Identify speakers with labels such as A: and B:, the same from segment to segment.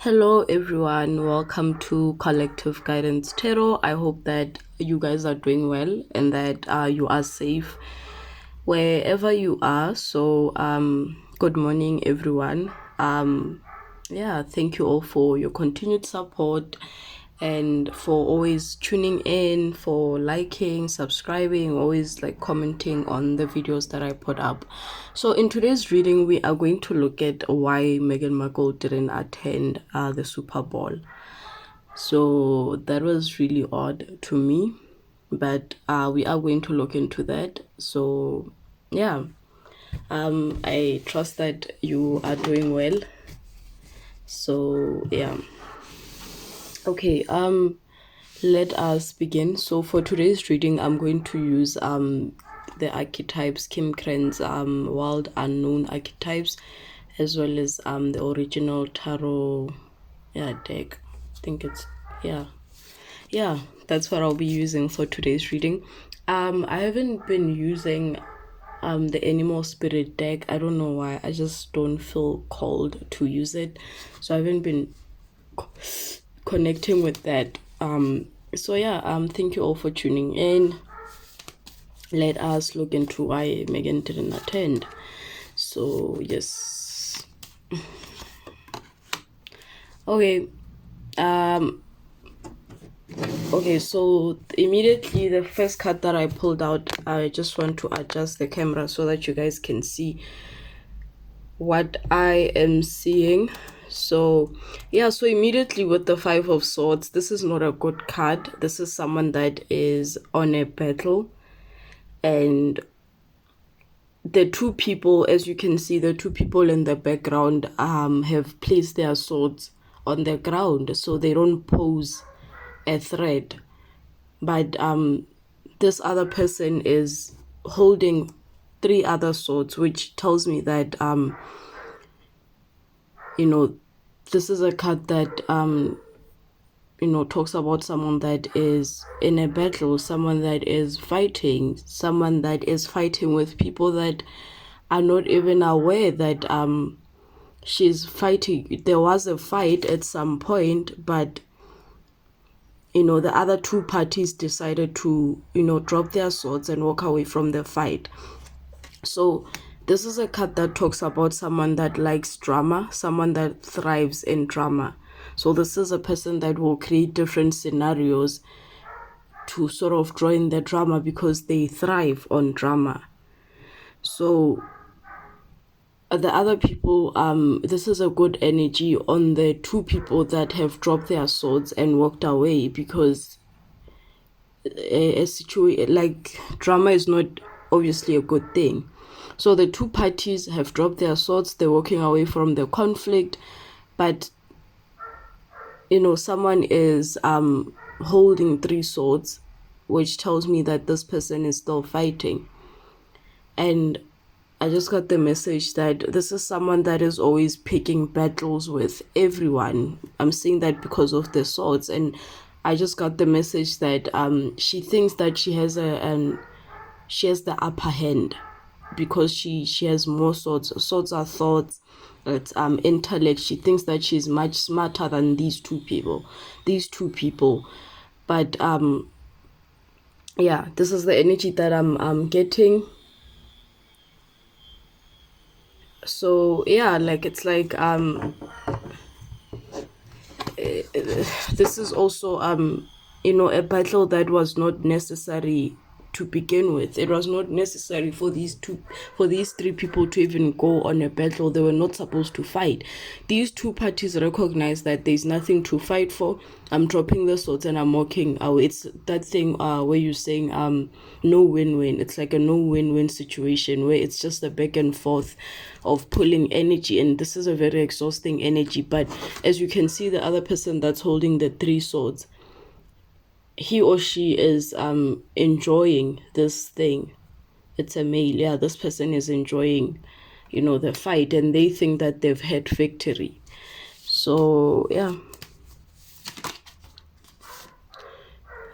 A: Hello everyone, welcome to Collective Guidance Tarot. I hope that you guys are doing well and that you are safe wherever you are. So good morning everyone. Thank you all for your continued support and for always tuning in, for liking, subscribing, always like commenting on the videos that I put up. So in today's reading, we are going to look at why Meghan Markle didn't attend the Super Bowl. So that was really odd to me, but we are going to look into that. So yeah, I trust that you are doing well. So yeah. Okay, let us begin. So for today's reading, I'm going to use the archetypes, Kim Kren's Wild Unknown archetypes, as well as the original tarot deck. I think it's that's what I'll be using for today's reading. I haven't been using the animal spirit deck. I don't know why. I just don't feel called to use it, so I haven't been connecting with that. Thank you all for tuning in. Let us look into why Megan didn't attend. So yes. Okay. So immediately the first card that I pulled out, I just want to adjust the camera so that you guys can see what I am seeing. So immediately with the Five of Swords, this is not a good card. This is someone that is on a battle, and the two people, as you can see, the two people in the background have placed their swords on the ground so they don't pose a threat, but this other person is holding three other swords, which tells me that this is a card that talks about someone that is in a battle, someone that is fighting with people that are not even aware that she's fighting. There was a fight at some point, but the other two parties decided to drop their swords and walk away from the fight. So this is a card that talks about someone that likes drama, someone that thrives in drama. So this is a person that will create different scenarios to sort of draw in the drama because they thrive on drama. So the other people, this is a good energy on the two people that have dropped their swords and walked away, because a situation like drama is not obviously a good thing. So the two parties have dropped their swords, they're walking away from the conflict, but someone is holding three swords, which tells me that this person is still fighting. And I just got the message that this is someone that is always picking battles with everyone. I'm saying that because of the swords, and I just got the message that she thinks that she has the upper hand because she has more swords. Swords are thoughts, it's intellect. She thinks that she's much smarter than these two people. But this is the energy that I'm getting. So it's like this is also a battle that was not necessary to begin with. It was not necessary for these three people to even go on a battle. They were not supposed to fight. These two parties recognize that there's nothing to fight for. I'm dropping the swords and I'm walking away. It's that thing where you're saying no win-win. It's like a no win-win situation where it's just a back and forth of pulling energy, and this is a very exhausting energy. But as you can see, the other person that's holding the three swords, he or she is enjoying this thing. It's a male. Yeah, this person is enjoying the fight, and they think that they've had victory. So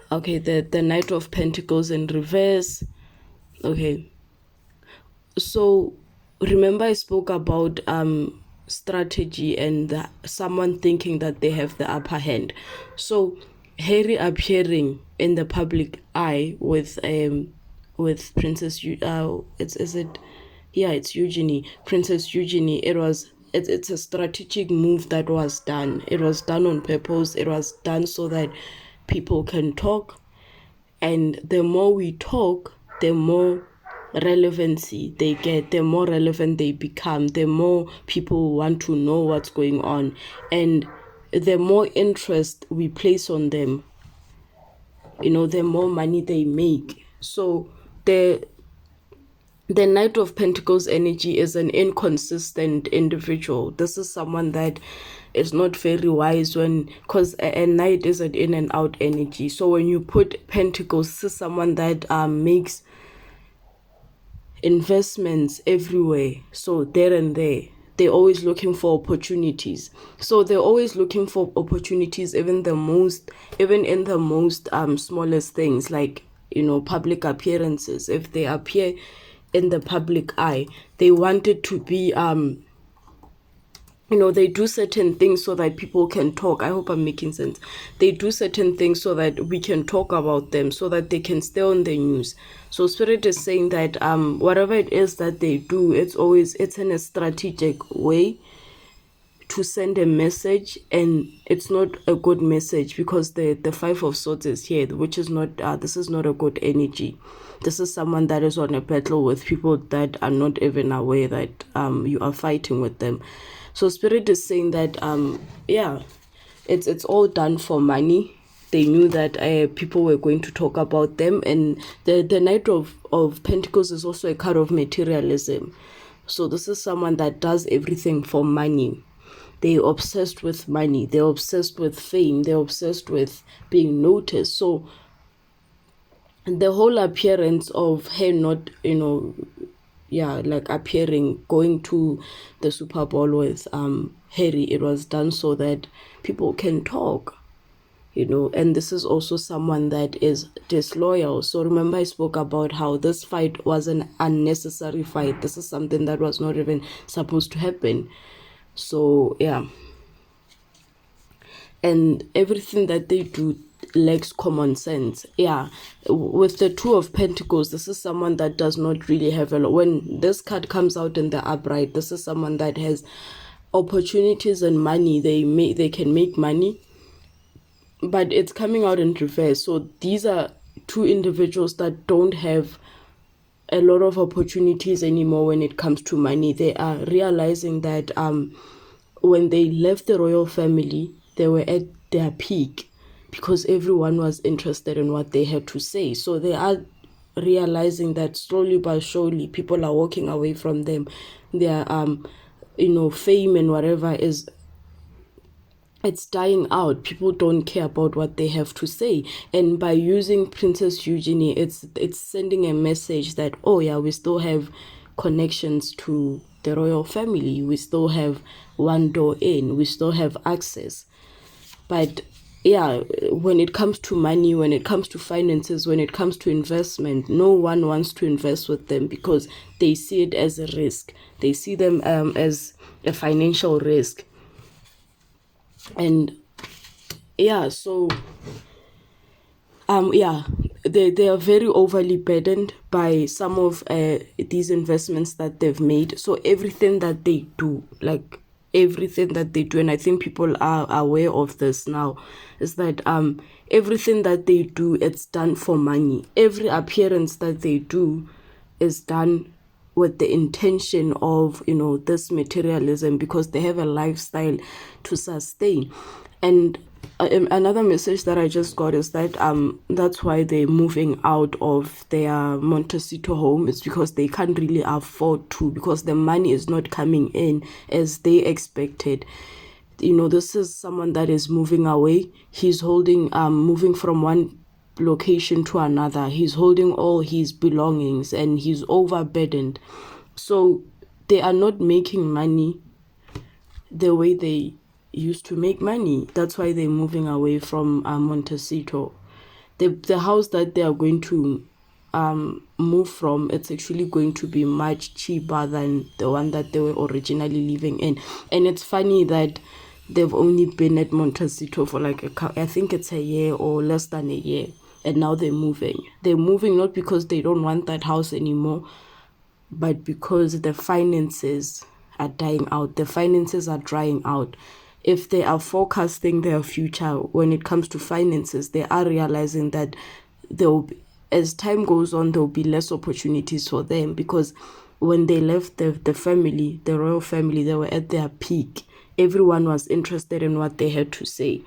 A: okay, the Knight of Pentacles in reverse. Okay, so remember I spoke about strategy and someone thinking that they have the upper hand. So Harry appearing in the public eye with Princess it's Eugenie, Princess Eugenie. It's a strategic move that was done. It was done on purpose. It was done so that people can talk, and the more we talk, the more relevancy they get, the more relevant they become, the more people want to know what's going on, and the more interest we place on them, the more money they make. So the Knight of Pentacles energy is an inconsistent individual. This is someone that is not very wise, because a knight is an in and out energy. So when you put Pentacles, this is someone that makes investments everywhere. So there and there, they're always looking for opportunities. So they're always looking for opportunities, even in the most smallest things, like public appearances. If they appear in the public eye, they want it to be they do certain things so that people can talk. I hope I'm making sense. They do certain things so that we can talk about them, so that they can stay on the news. So Spirit is saying that whatever it is that they do, it's in a strategic way to send a message, and it's not a good message, because the Five of Swords is here, which is not this is not a good energy. This is someone that is on a battle with people that are not even aware that you are fighting with them. So Spirit is saying that it's all done for money. They knew that people were going to talk about them, and the Knight of Pentacles is also a card of materialism. So this is someone that does everything for money. They're obsessed with money. They're obsessed with fame. They're obsessed with being noticed. So the whole appearance of her not, appearing, going to the Super Bowl with Harry, it was done so that people can talk, and this is also someone that is disloyal. So remember, I spoke about how this fight was an unnecessary fight. This is something that was not even supposed to happen. So and everything that they do lacks common sense. With the Two of Pentacles, this is someone that does not really have a lot. When this card comes out in the upright, this is someone that has opportunities and money. They can make money, but it's coming out in reverse. So these are two individuals that don't have a lot of opportunities anymore when it comes to money. They are realizing that when they left the royal family, they were at their peak because everyone was interested in what they had to say. So they are realizing that slowly but surely people are walking away from them. Their fame and whatever it's dying out. People don't care about what they have to say. And by using Princess Eugenie, it's sending a message that, oh yeah, we still have connections to the royal family. We still have one door in. We still have access. But when it comes to money, when it comes to finances, when it comes to investment, no one wants to invest with them because they see it as a risk. They see them as a financial risk. And they are very overly burdened by some of these investments that they've made. So everything that they do, and I think people are aware of this now, is that everything that they do, it's done for money. Every appearance that they do is done with the intention of this materialism, because they have a lifestyle to sustain. And another message that I just got is that that's why they're moving out of their Montecito home. It's because they can't really afford to, because the money is not coming in as they expected. This is someone that is moving away. He's moving from one location to another. He's holding all his belongings and he's overburdened. So they are not making money the way they used to make money. That's why they're moving away from Montecito. The house that they are going to move from, it's actually going to be much cheaper than the one that they were originally living in. And it's funny that they've only been at Montecito for like I think it's a year or less than a year, and now they're moving. They're moving not because they don't want that house anymore, but because the finances are dying out. The finances are drying out. If they are forecasting their future when it comes to finances, they are realizing that there will be, as time goes on, there will be less opportunities for them, because when they left the family, the royal family, they were at their peak. Everyone was interested in what they had to say.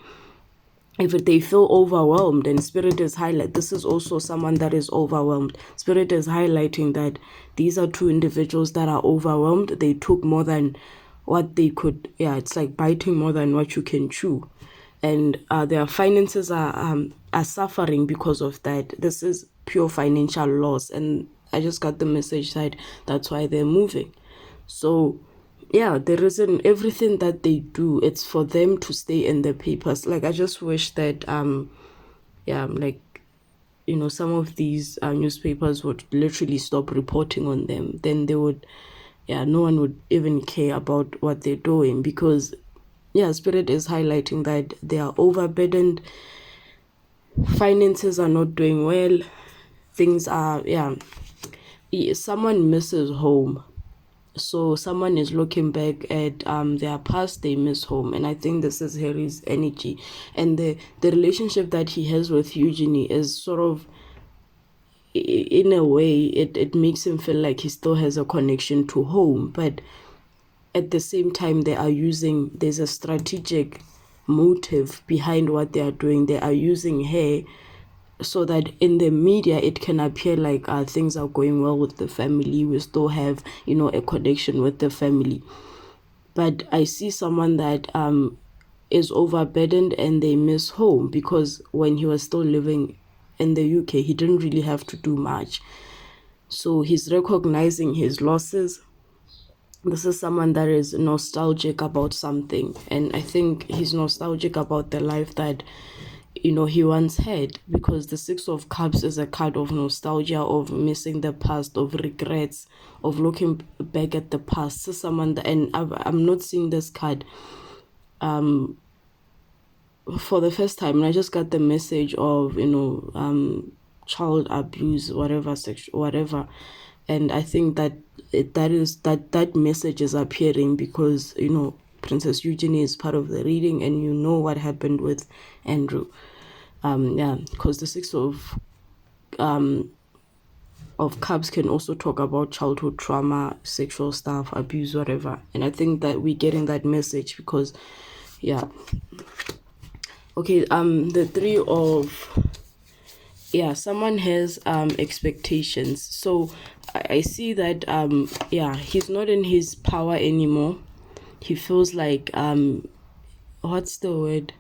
A: If they feel overwhelmed, and Spirit is highlight, this is also someone that is overwhelmed. Spirit is highlighting that these are two individuals that are overwhelmed. They took more than what they could. Yeah, it's like biting more than what you can chew, and their finances are suffering because of that. This is pure financial loss, and I just got the message that that's why they're moving. So yeah, the reason everything that they do, it's for them to stay in the papers. Like, I just wish that like, some of these newspapers would literally stop reporting on them. Then they would, no one would even care about what they're doing, because Spirit is highlighting that they are overburdened, finances are not doing well, things are, someone misses home. So someone is looking back at their past, they miss home. And I think this is Harry's energy. And the relationship that he has with Eugenie is sort of, in a way, it makes him feel like he still has a connection to home. But at the same time, there's a strategic motive behind what they are doing. They are using her so that in the media it can appear like things are going well with the family. We still have, a connection with the family. But I see someone that is overburdened and they miss home, because when he was still living in the UK, he didn't really have to do much. So he's recognizing his losses. This is someone that is nostalgic about something, and I think he's nostalgic about the life that he once had, because the Six of Cups is a card of nostalgia, of missing the past, of regrets, of looking back at the past. So someone that, and I'm not seeing this card for the first time, and I just got the message of child abuse, whatever, sexual, whatever. And I think that that message is appearing because Princess Eugenie is part of the reading, and what happened with Andrew. Because the Six of Cups can also talk about childhood trauma, sexual stuff, abuse, whatever. And I think that we're getting that message because, okay. The Three of, someone has expectations. So I see that he's not in his power anymore. He feels like what's the word?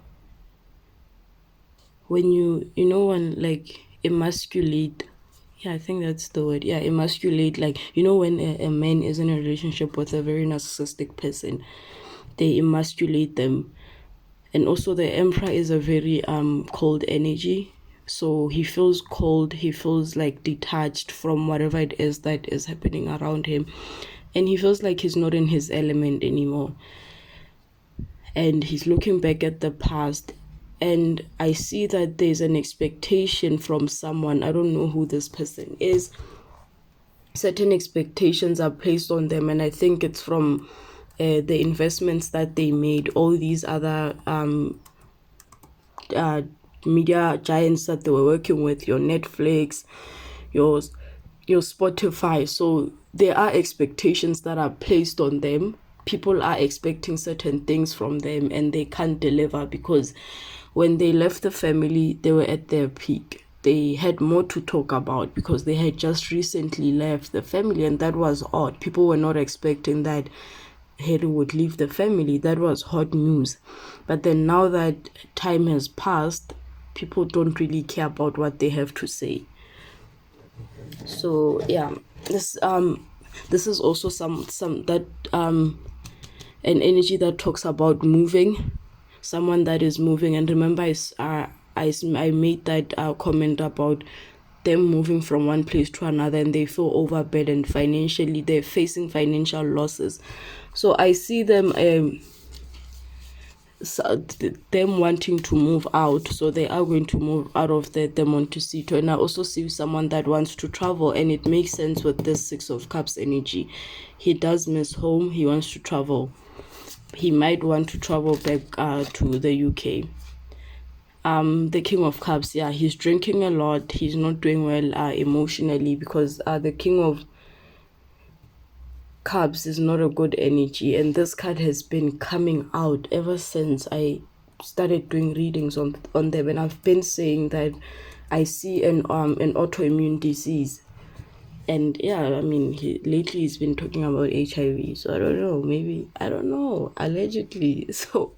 A: When when like emasculate. I think that's the word. Emasculate. Like, when a man is in a relationship with a very narcissistic person, they emasculate them. And also the Emperor is a very cold energy. So he feels cold, he feels like detached from whatever it is that is happening around him. And he feels like he's not in his element anymore. And he's looking back at the past. And I see that there's an expectation from someone. I don't know who this person is. Certain expectations are placed on them. And I think it's from the investments that they made. All these other media giants that they were working with, your Netflix, your Spotify. So there are expectations that are placed on them. People are expecting certain things from them, and they can't deliver, because when they left the family, they were at their peak. They had more to talk about because they had just recently left the family, and that was odd. People were not expecting that Harry would leave the family. That was hot news. But then now that time has passed, people don't really care about what they have to say. So this is also some that an energy that talks about moving, someone that is moving. And remember, I made that comment about them moving from one place to another, and they feel overburdened financially. They're facing financial losses. So I see them them wanting to move out, so they are going to move out of the Montecito. And I also see someone that wants to travel, and it makes sense with this Six of Cups energy. He does miss home. He wants to travel. He might want to travel back to the UK. The King of Cups, yeah, he's drinking a lot. He's not doing well emotionally, because the King of Cups is not a good energy, and this card has been coming out ever since I started doing readings on them. And I've been saying that I see an autoimmune disease. And yeah, I mean, lately he's been talking about HIV. So I don't know, maybe, I don't know, allegedly. So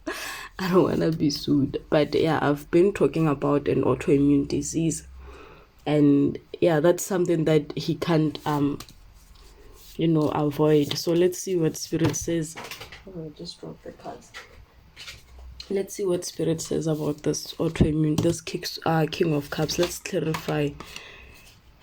A: I don't want to be sued. But yeah, I've been talking about an autoimmune disease. And yeah, that's something that he can't, avoid. So let's see what Spirit says. Oh, I just dropped the cards. Let's see what Spirit says about this autoimmune, this King of Cups. Let's clarify.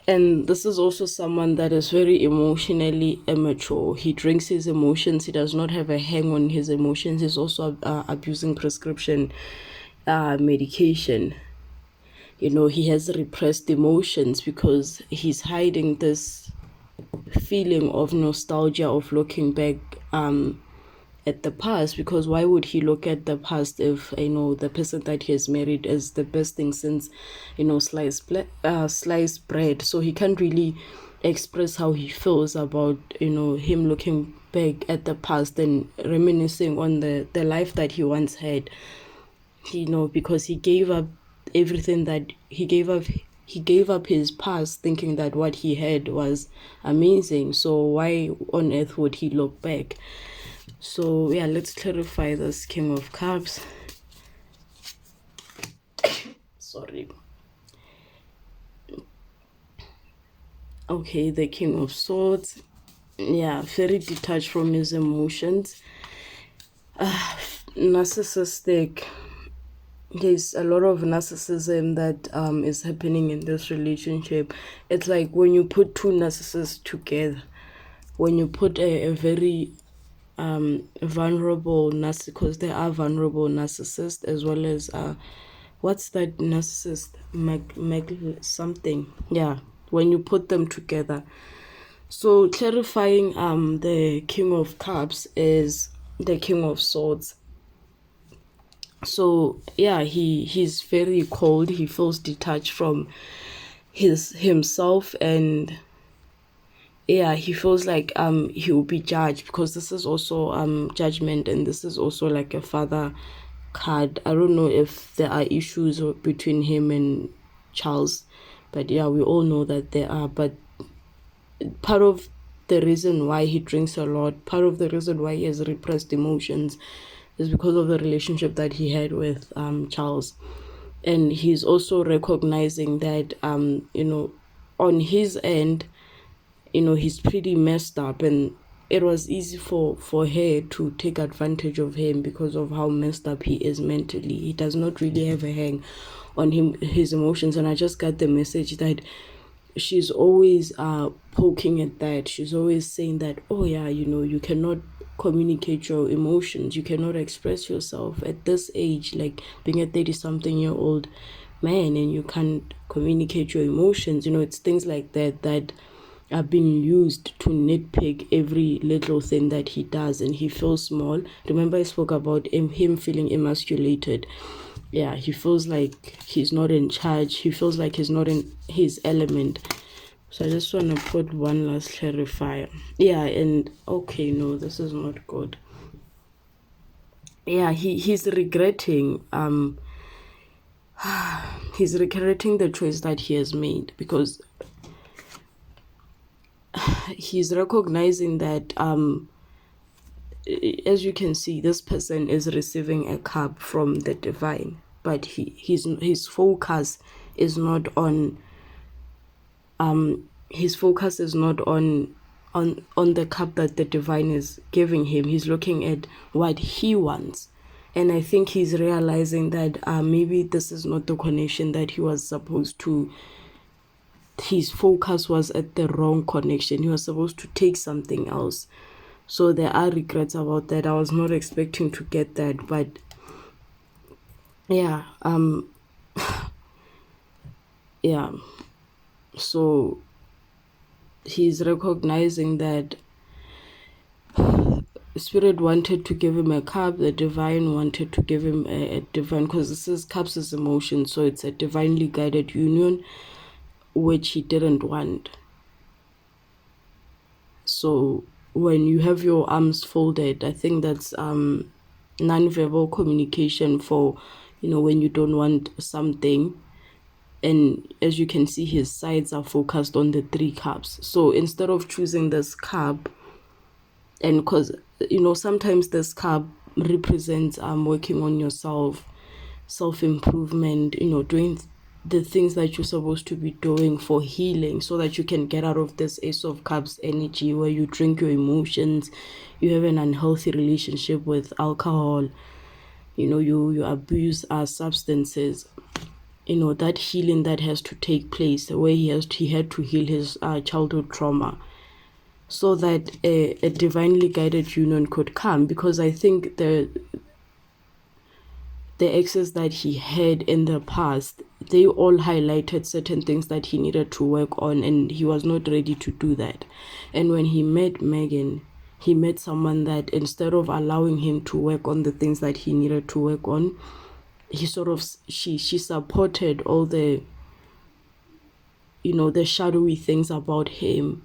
A: And this is also someone that is very emotionally immature. He drinks his emotions. He does not have a hang on his emotions. He's also abusing prescription medication. He has repressed emotions because he's hiding this feeling of nostalgia of looking back at the past. Because why would he look at the past if the person that he has married is the best thing since sliced bread? So he can't really express how he feels about him looking back at the past and reminiscing on the life that he once had, because he gave up everything that he gave up his past thinking that what he had was amazing. So why on earth would he look back? So yeah, let's clarify this King of Cups. Sorry. Okay, the King of Swords. Yeah, very detached from his emotions. Narcissistic. There's a lot of narcissism that is happening in this relationship. It's like when you put two narcissists together, when you put a very vulnerable narcissist, because there are vulnerable narcissists as well as what's that narcissist, something, yeah, when you put them together. So clarifying, the King of Cups is the King of Swords. So yeah, he's very cold. He feels detached from himself, and yeah, he feels like he will be judged, because this is also judgment, and this is also like a father card. I don't know if there are issues between him and Charles, but yeah, we all know that there are. But part of the reason why he drinks a lot, part of the reason why he has repressed emotions, is because of the relationship that he had with Charles. And he's also recognizing that on his end, he's pretty messed up, and it was easy for her to take advantage of him because of how messed up he is mentally. He does not really have a hang on his emotions. And I just got the message that she's always poking at that. She's always saying that, oh yeah, you cannot communicate your emotions, you cannot express yourself at this age, like being a 30-something-year-old man, and you can't communicate your emotions. It's things like that are being used to nitpick every little thing that he does, and he feels small. Remember, I spoke about him feeling emasculated. Yeah, he feels like he's not in charge. He feels like he's not in his element. So I just want to put one last clarifier. Yeah, and okay, no, this is not good. Yeah, he's regretting he's regretting the choice that he has made, because he's recognizing that as you can see, this person is receiving a cup from the divine, but his focus is not on his focus is not on the cup that the divine is giving him. He's looking at what he wants. And I think he's realizing that maybe this is not the connection that he was supposed to his focus was at the wrong connection. He was supposed to take something else. So there are regrets about that. I was not expecting to get that, but yeah, yeah. So he's recognizing that Spirit wanted to give him a cup, the divine wanted to give him a divine, because this is cups is emotion, so it's a divinely guided union, which he didn't want. So when you have your arms folded, I think that's non-verbal communication for, when you don't want something. And as you can see, his sides are focused on the 3 cups. So instead of choosing this cup, and because sometimes this cup represents working on yourself, self-improvement, doing the things that you're supposed to be doing for healing, so that you can get out of this Ace of Cups energy where you drink your emotions, you have an unhealthy relationship with alcohol, you abuse substances. That healing that has to take place, where he had to heal his childhood trauma, so that a divinely guided union could come. Because I think the exes that he had in the past, they all highlighted certain things that he needed to work on, and he was not ready to do that. And when he met Megan, he met someone that, instead of allowing him to work on the things that he needed to work on, he she supported all the the shadowy things about him.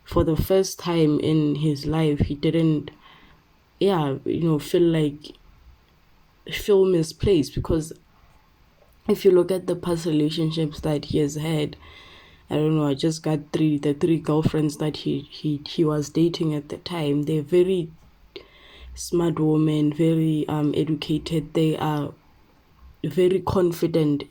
A: For the first time in his life, he didn't feel misplaced. Because if you look at the past relationships that he has had, I don't know, I just got the 3 girlfriends that he was dating at the time. They're very smart women, very educated. They are very confident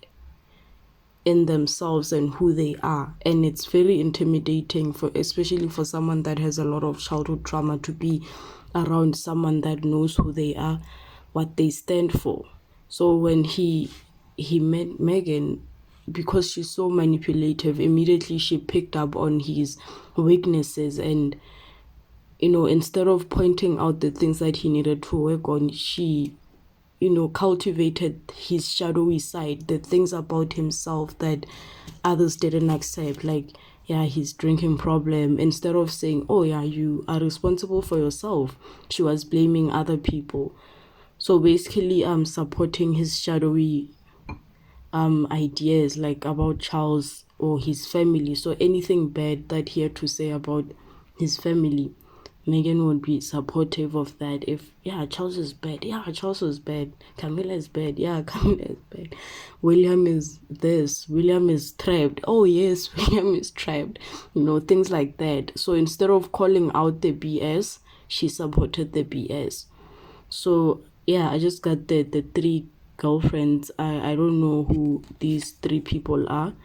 A: in themselves and who they are, and it's very intimidating, especially for someone that has a lot of childhood trauma, to be around someone that knows who they are, what they stand for. So when he met Megan, because she's so manipulative, immediately she picked up on his weaknesses, and instead of pointing out the things that he needed to work on, she cultivated his shadowy side, the things about himself that others didn't accept. Like, yeah, his drinking problem. Instead of saying, oh yeah, you are responsible for yourself, she was blaming other people. So basically, supporting his shadowy ideas, like about Charles or his family. So anything bad that he had to say about his family, Megan would be supportive of that. If, yeah, Charles is bad, yeah, Charles is bad. Camilla is bad, yeah, Camilla is bad. William is this, William is trapped. Oh yes, William is trapped. Things like that. So instead of calling out the BS, she supported the BS. So yeah, I just got the 3 girlfriends. I don't know who these 3 people are.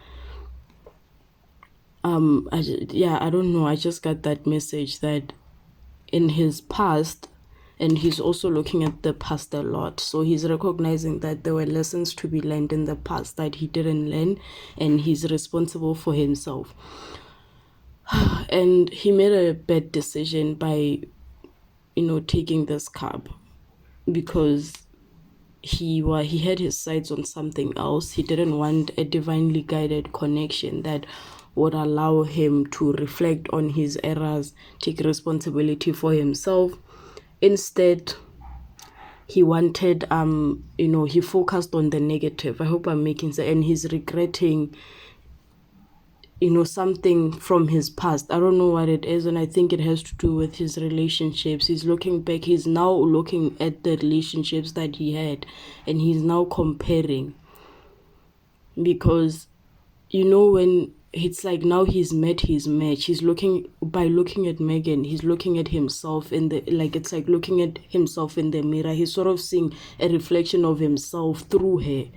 A: I don't know. I just got that message that in his past, and he's also looking at the past a lot, so he's recognizing that there were lessons to be learned in the past that he didn't learn, and he's responsible for himself. And he made a bad decision by taking this cab, because he had his sights on something else. He didn't want a divinely guided connection that would allow him to reflect on his errors, take responsibility for himself. Instead, he wanted he focused on the negative. I hope I'm making sense. And he's regretting something from his past. I don't know what it is, and I think it has to do with his relationships. He's looking back. He's now looking at the relationships that he had, and he's now comparing. Because when it's like, now he's met his match, he's looking at Megan, he's looking at himself in the, like, it's like looking at himself in the mirror. He's sort of seeing a reflection of himself through her,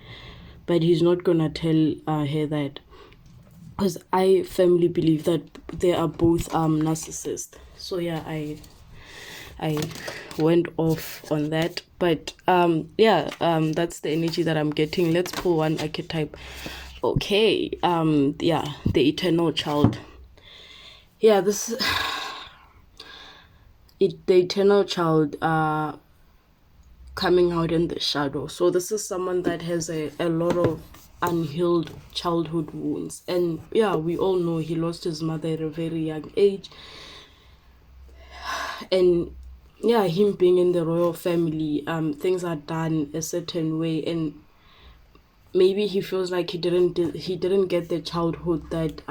A: but he's not gonna tell her that, because I firmly believe that they are both narcissists. So yeah, I went off on that, but that's the energy that I'm getting. Let's pull one archetype Okay, yeah, the eternal child. Yeah, this the eternal child coming out in the shadow. So this is someone that has a lot of unhealed childhood wounds. And yeah, we all know he lost his mother at a very young age. And yeah, him being in the royal family, things are done a certain way, and maybe he feels like he didn't get the childhood that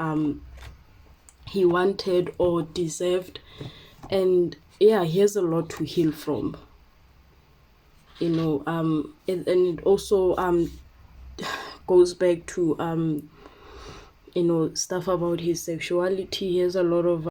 A: he wanted or deserved. And yeah, he has a lot to heal from, and it also goes back to stuff about his sexuality. He has a lot of